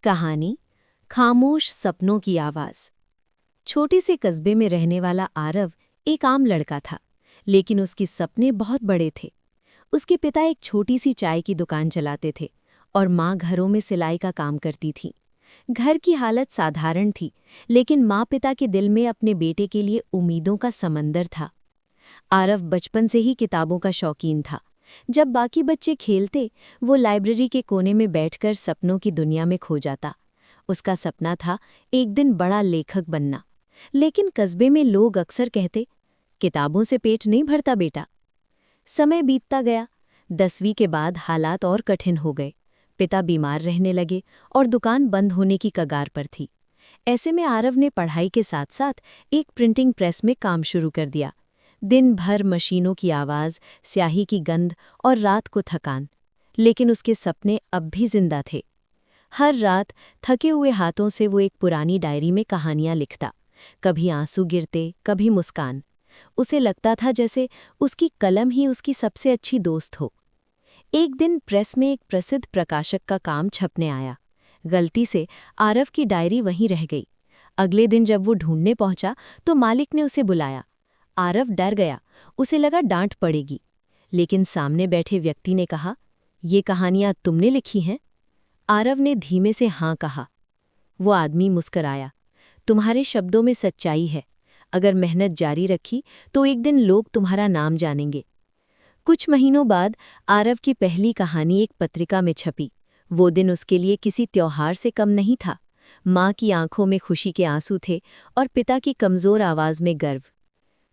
कहानी खामोश सपनों की आवाज। छोटे से कस्बे में रहने वाला आरव एक आम लड़का था, लेकिन उसके सपने बहुत बड़े थे। उसके पिता एक छोटी सी चाय की दुकान चलाते थे और माँ घरों में सिलाई का काम करती थी। घर की हालत साधारण थी, लेकिन माँ पिता के दिल में अपने बेटे के लिए उम्मीदों का समंदर था। आरव बचपन से ही किताबों का शौकीन था। जब बाकी बच्चे खेलते, वो लाइब्रेरी के कोने में बैठकर सपनों की दुनिया में खो जाता। उसका सपना था एक दिन बड़ा लेखक बनना, लेकिन कस्बे में लोग अक्सर कहते, किताबों से पेट नहीं भरता बेटा। समय बीतता गया। 10वीं के बाद हालात और कठिन हो गए। पिता बीमार रहने लगे और दुकान बंद होने की कगार पर थी। ऐसे में आरव ने पढ़ाई के साथ साथ एक प्रिंटिंग प्रेस में काम शुरू कर दिया। दिन भर मशीनों की आवाज़, स्याही की गंध और रात को थकान, लेकिन उसके सपने अब भी जिंदा थे। हर रात थके हुए हाथों से वो एक पुरानी डायरी में कहानियां लिखता। कभी आंसू गिरते, कभी मुस्कान। उसे लगता था जैसे उसकी कलम ही उसकी सबसे अच्छी दोस्त हो। एक दिन प्रेस में एक प्रसिद्ध प्रकाशक का काम छपने आया। गलती से आरव की डायरी वहीं रह गई। अगले दिन जब वो ढूंढने पहुंचा तो मालिक ने उसे बुलाया। आरव डर गया, उसे लगा डांट पड़ेगी, लेकिन सामने बैठे व्यक्ति ने कहा, ये कहानियां तुमने लिखी हैं? आरव ने धीमे से हाँ कहा। वो आदमी मुस्कराया, तुम्हारे शब्दों में सच्चाई है। अगर मेहनत जारी रखी तो एक दिन लोग तुम्हारा नाम जानेंगे। कुछ महीनों बाद आरव की पहली कहानी एक पत्रिका में छपी। वो दिन उसके लिए किसी त्योहार से कम नहीं था। माँ की आंखों में खुशी के आंसू थे और पिता की कमजोर आवाज में गर्व।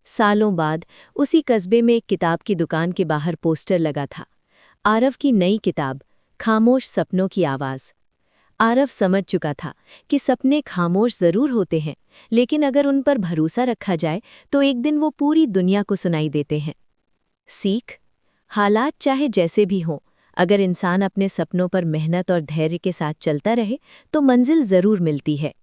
सालों बाद उसी कस्बे में एक किताब की दुकान के बाहर पोस्टर लगा था, आरव की नई किताब, खामोश सपनों की आवाज़। आरव समझ चुका था कि सपने खामोश जरूर होते हैं, लेकिन अगर उन पर भरोसा रखा जाए तो एक दिन वो पूरी दुनिया को सुनाई देते हैं। सीख: हालात चाहे जैसे भी हों, अगर इंसान अपने सपनों पर मेहनत और धैर्य के साथ चलता रहे तो मंजिल जरूर मिलती है।